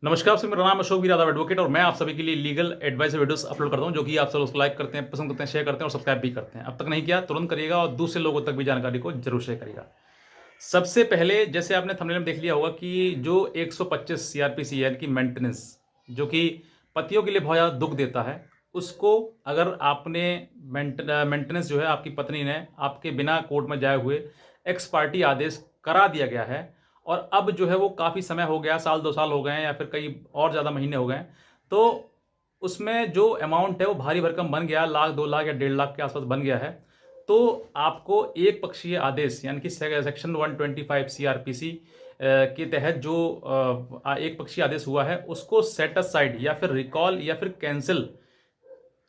नमस्कार सर, मेरा नाम अशोक वीर यादव एडवोकेट और मैं आप सभी के लिए लीगल एडवाइस वीडियोस अपलोड करता हूं जो कि आप सब उसको लाइक करते हैं, पसंद करते हैं, शेयर करते हैं और सब्सक्राइब भी करते हैं। अब तक नहीं किया तुरंत करिएगा और दूसरे लोगों तक भी जानकारी को जरूर शेयर करिएगा। सबसे पहले जैसे आपने थंबनेल में देख लिया होगा कि जो 125 सीआरपीसी यानी कि मेंटेनेंस जो कि पतियों के लिए बहुत ज़्यादा दुख देता है, उसको अगर आपने मेंटेनेंस जो है आपकी पत्नी ने आपके बिना कोर्ट में जाए हुए एक्स पार्टी आदेश करा दिया गया है और अब जो है वो काफ़ी समय हो गया, साल 2 साल हो गए हैं या फिर कई और ज़्यादा महीने हो गए हैं, तो उसमें जो अमाउंट है वो भारी भरकम बन गया, लाख 2 लाख या 1.5 लाख के आसपास बन गया है। तो आपको एक पक्षीय आदेश यानी कि सेक्शन 125 सीआरपीसी के तहत जो एक पक्षीय आदेश हुआ है उसको सेट असाइड या फिर रिकॉल या फिर कैंसिल,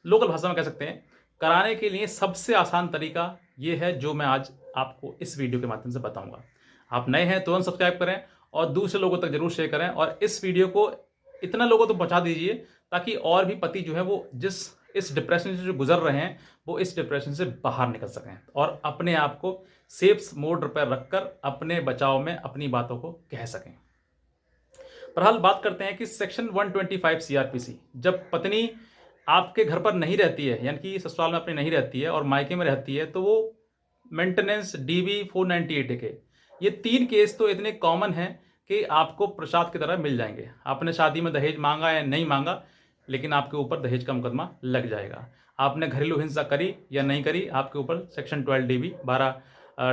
लोकल भाषा में कह सकते हैं, कराने के लिए सबसे आसान तरीका ये है जो मैं आज आपको इस वीडियो के माध्यम से बताऊंगा। आप नए हैं तुरंत सब्सक्राइब करें और दूसरे लोगों तक जरूर शेयर करें और इस वीडियो को इतना लोगों तक पहुंचा दीजिए ताकि और भी पति जो है वो इस डिप्रेशन से जो गुजर रहे हैं वो इस डिप्रेशन से बाहर निकल सकें और अपने आप को सेफ मोड पर रखकर अपने बचाव में अपनी बातों को कह सकें। बहरहाल बात करते हैं कि सेक्शन 125 सीआरपीसी, जब पत्नी आपके घर पर नहीं रहती है यानी कि ससुराल में अपनी नहीं रहती है और मायके में रहती है, तो वो मेंटेनेंस डीबी 498 के ये 3 केस तो इतने कॉमन हैं कि आपको प्रसाद की तरह मिल जाएंगे। आपने शादी में दहेज मांगा या नहीं मांगा, लेकिन आपके ऊपर दहेज का मुकदमा लग जाएगा। आपने घरेलू हिंसा करी या नहीं करी, आपके ऊपर सेक्शन 12 डीबी 12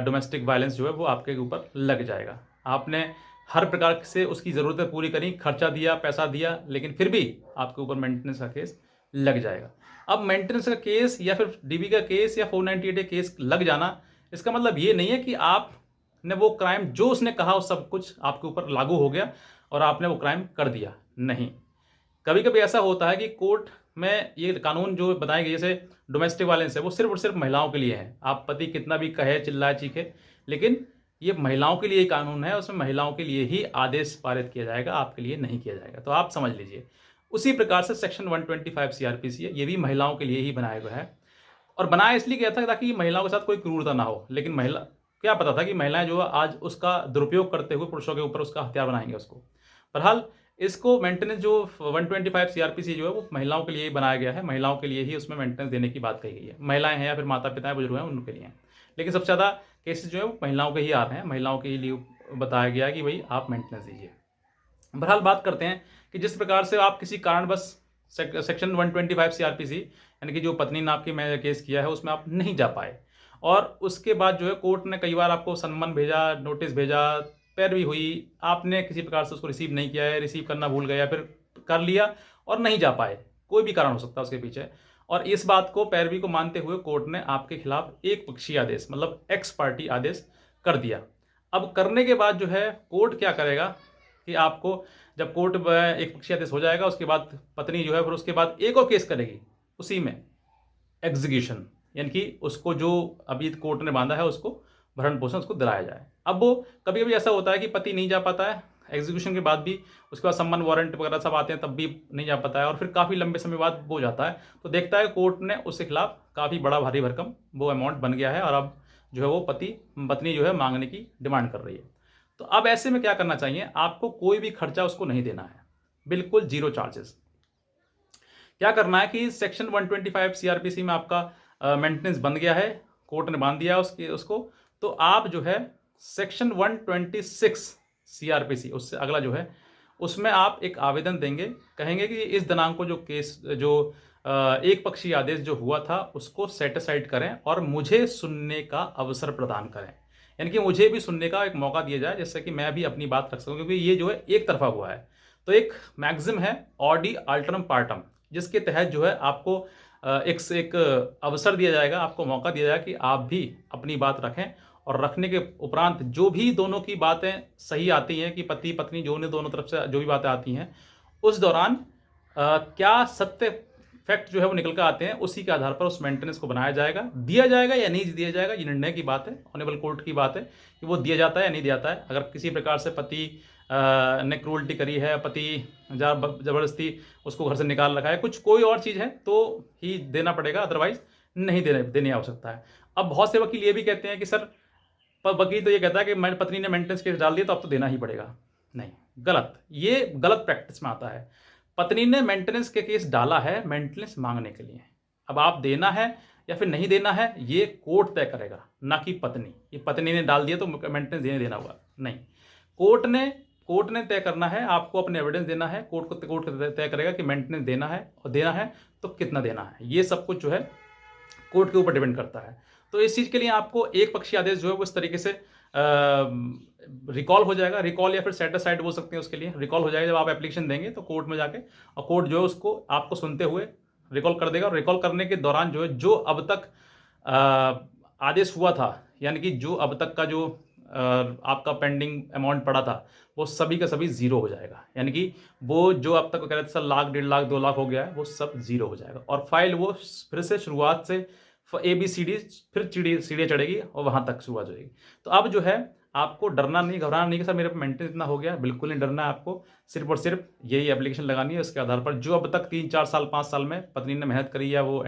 डोमेस्टिक वायलेंस जो है वो आपके ऊपर लग जाएगा। आपने हर प्रकार से उसकी ज़रूरतें पूरी करी, खर्चा दिया, पैसा दिया, लेकिन फिर भी आपके ऊपर मेंटेनेंस का केस लग जाएगा। अब मेंटेनेंस का केस या फिर डीबी का केस या 498 केस लग जाना, इसका मतलब ये नहीं है कि आपने वो क्राइम जो उसने कहा वो सब कुछ आपके ऊपर लागू हो गया और आपने वो क्राइम कर दिया। नहीं, कभी कभी ऐसा होता है कि कोर्ट में ये कानून जो बताए गए जैसे डोमेस्टिक वायलेंस है वो सिर्फ और सिर्फ महिलाओं के लिए है। आप पति कितना भी कहे, चिल्लाए, चीखे, लेकिन ये महिलाओं के लिए ही कानून है, उसमें महिलाओं के लिए ही आदेश पारित किया जाएगा, आपके लिए नहीं किया जाएगा। तो आप समझ लीजिए उसी प्रकार से सेक्शन 125 सीआरपीसी है, ये भी महिलाओं के लिए ही बनाया गया है और बनाया इसलिए गया था ताकि महिलाओं के साथ कोई क्रूरता ना हो। लेकिन महिला क्या पता था कि महिलाएं जो है आज उसका दुरुपयोग करते हुए पुरुषों के ऊपर उसका हथियार बनाएंगे उसको। बहरहाल इसको मेंटेनेंस जो 125 सीआरपीसी जो है वो महिलाओं के लिए ही बनाया गया है, महिलाओं के लिए ही उसमें मेंटेनेंस देने की बात कही गई है। महिलाएं हैं या फिर माता पिता हैं, बुजुर्ग हैं, उनके लिए हैं, लेकिन सबसे ज़्यादा केसेस जो है वो महिलाओं के ही आ रहे हैं, महिलाओं के लिए बताया गया है कि भाई आप मेंटेनेंस दीजिए। बहरहाल बात करते हैं कि जिस प्रकार से आप किसी कारणवश सेक्शन 125 सीआरपीसी यानी कि जो पत्नी ने आपकी मैं केस किया है उसमें आप नहीं जा पाए और उसके बाद जो है कोर्ट ने कई बार आपको सम्मन भेजा, नोटिस भेजा, पैरवी हुई, आपने किसी प्रकार से उसको रिसीव नहीं किया है, रिसीव करना भूल गए या फिर कर लिया और नहीं जा पाए, कोई भी कारण हो सकता है उसके पीछे। और इस बात को पैरवी को मानते हुए कोर्ट ने आपके खिलाफ एक पक्षीय आदेश मतलब एक्स पार्टी आदेश कर दिया। अब करने के बाद जो है कोर्ट क्या करेगा कि आपको जब कोर्ट एक पक्षीय आदेश हो जाएगा उसके बाद पत्नी जो है फिर उसके बाद एक और केस करेगी उसी में एग्जीक्यूशन, यानी कि उसको जो अभी कोर्ट ने बांधा है उसको भरण पोषण उसको दिलाया जाए। अब वो कभी कभी ऐसा होता है कि पति नहीं जा पाता है एग्जीक्यूशन के बाद भी, उसके बाद सम्मन वारंट वगैरह सब आते हैं तब भी नहीं जा पाता है और फिर काफ़ी लंबे समय बाद वो जाता है तो देखता है कोर्ट ने उसके खिलाफ काफ़ी बड़ा भारी भरकम वो अमाउंट बन गया है और अब जो है वो पत्नी जो है मांगने की डिमांड कर रही है। तो अब ऐसे में क्या करना चाहिए, आपको कोई भी खर्चा उसको नहीं देना है, बिल्कुल जीरो चार्जेस। क्या करना है कि सेक्शन 125 सीआरपीसी में आपका मेंटेनेंस बन गया है, कोर्ट ने बांध दिया उसको, तो आप जो है सेक्शन 126 सीआरपीसी उससे अगला जो है उसमें आप एक आवेदन देंगे, कहेंगे कि इस दिनांक को जो केस जो एक पक्षीय आदेश जो हुआ था उसको सेट असाइड करें और मुझे सुनने का अवसर प्रदान करें, यानी कि मुझे भी सुनने का एक मौका दिया जाए जिससे कि मैं भी अपनी बात रख सकूं, क्योंकि ये जो है एक तरफा हुआ है। तो एक मैक्सिम है ऑडी अल्टरम पार्टम, जिसके तहत जो है आपको एक से एक अवसर दिया जाएगा, आपको मौका दिया जाएगा कि आप भी अपनी बात रखें और रखने के उपरांत जो भी दोनों की बातें सही आती हैं कि पति पत्नी जो ने दोनों तरफ से जो भी बातें आती हैं उस दौरान क्या सत्य फैक्ट जो है वो निकल कर आते हैं, उसी के आधार पर उस मेंटेनेंस को बनाया जाएगा, दिया जाएगा या नहीं दिया जाएगा ये निर्णय की बात है, ऑनरेबल कोर्ट की बात है कि वो दिया जाता है या नहीं दिया जाता है। अगर किसी प्रकार से पति ने क्रूरल्टी करी है, पति जबरदस्ती उसको घर से निकाल रखा है, कुछ कोई और चीज़ है तो ही देना पड़ेगा, अदरवाइज नहीं देने आवश्यकता है। अब बहुत से वकील ये भी कहते हैं कि सर, पर वकील तो ये कहता है कि मैंने पत्नी ने मेंटेनेंस केस डाल दिया तो अब तो देना ही पड़ेगा। नहीं, गलत। ये गलत प्रैक्टिस में आता है। पत्नी ने मेंटेनेंस के केस डाला है मेंटेनेंस माँगने के लिए। अब आप देना है या फिर नहीं देना है, ये कोर्ट तय करेगा, ना कि पत्नी। ये पत्नी ने डाल दिया तो मेंटेनेंस देना होगा, नहीं। कोर्ट ने तय करना है, आपको अपने एविडेंस देना है, कोर्ट तय करेगा कि मेंटेनेंस देना है और देना है तो कितना देना है। ये सब कुछ जो है कोर्ट के ऊपर डिपेंड करता है। तो इस चीज़ के लिए आपको एक पक्षीय आदेश जो है वो इस तरीके से रिकॉल हो जाएगा। रिकॉल या फिर सेट असाइड बोल सकते हैं उसके लिए। रिकॉल हो जाएगा जब आप एप्लीकेशन देंगे तो कोर्ट में जाके, और कोर्ट जो है उसको आपको सुनते हुए रिकॉल कर देगा। और रिकॉल करने के दौरान जो है, जो अब तक आदेश हुआ था, यानी कि जो अब तक का जो आपका पेंडिंग अमाउंट पड़ा था, वो सभी का सभी ज़ीरो हो जाएगा। यानी कि वो जो अब तक कह रहे थे सर लाख, 1.5 लाख, 2 लाख हो गया है, वो सब ज़ीरो हो जाएगा और फाइल वो फिर से शुरुआत से ABCD फिर सीढ़ियाँ चढ़ेगी और वहाँ तक शुरुआत हो जाएगी। तो अब जो है आपको डरना नहीं, घबराना नहीं कि सर मेरे पे मेंटेनेंस इतना हो गया, बिल्कुल नहीं डरना है आपको। सिर्फ और सिर्फ यही एप्लीकेशन लगानी है, उसके आधार पर जो अब तक 3, 4 साल, 5 साल में पत्नी ने मेहनत करी है, वो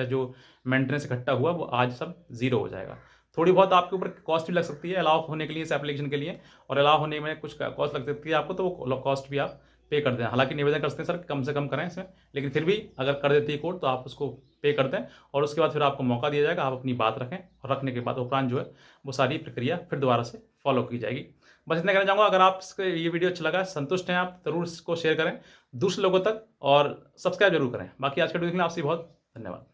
जो मेंटेनेंस इकट्ठा हुआ, वो आज सब ज़ीरो हो जाएगा। थोड़ी बहुत आपके ऊपर कॉस्ट भी लग सकती है अलाउ होने के लिए, इस एप्लीकेशन के लिए, और अलाउ होने में कुछ कॉस्ट लग सकती है आपको, तो वो कॉस्ट भी आप पे कर दें। हालांकि निवेदन कर सकते हैं सर कम से कम करें इसमें, लेकिन फिर भी अगर कर देती है कोर्ट तो आप उसको पे कर दें और उसके बाद फिर आपको मौका दिया जाएगा, आप अपनी बात रखें और रखने के बाद उपरांत जो है वो सारी प्रक्रिया फिर दोबारा से फॉलो की जाएगी। बस इतना कहना चाहूँगा। अगर आप ये वीडियो अच्छा लगा, संतुष्ट हैं आप, ज़रूर इसको शेयर करें दूसरे लोगों तक और सब्सक्राइब जरूर करें। बाकी आज का वीडियो देखने आपसे बहुत धन्यवाद।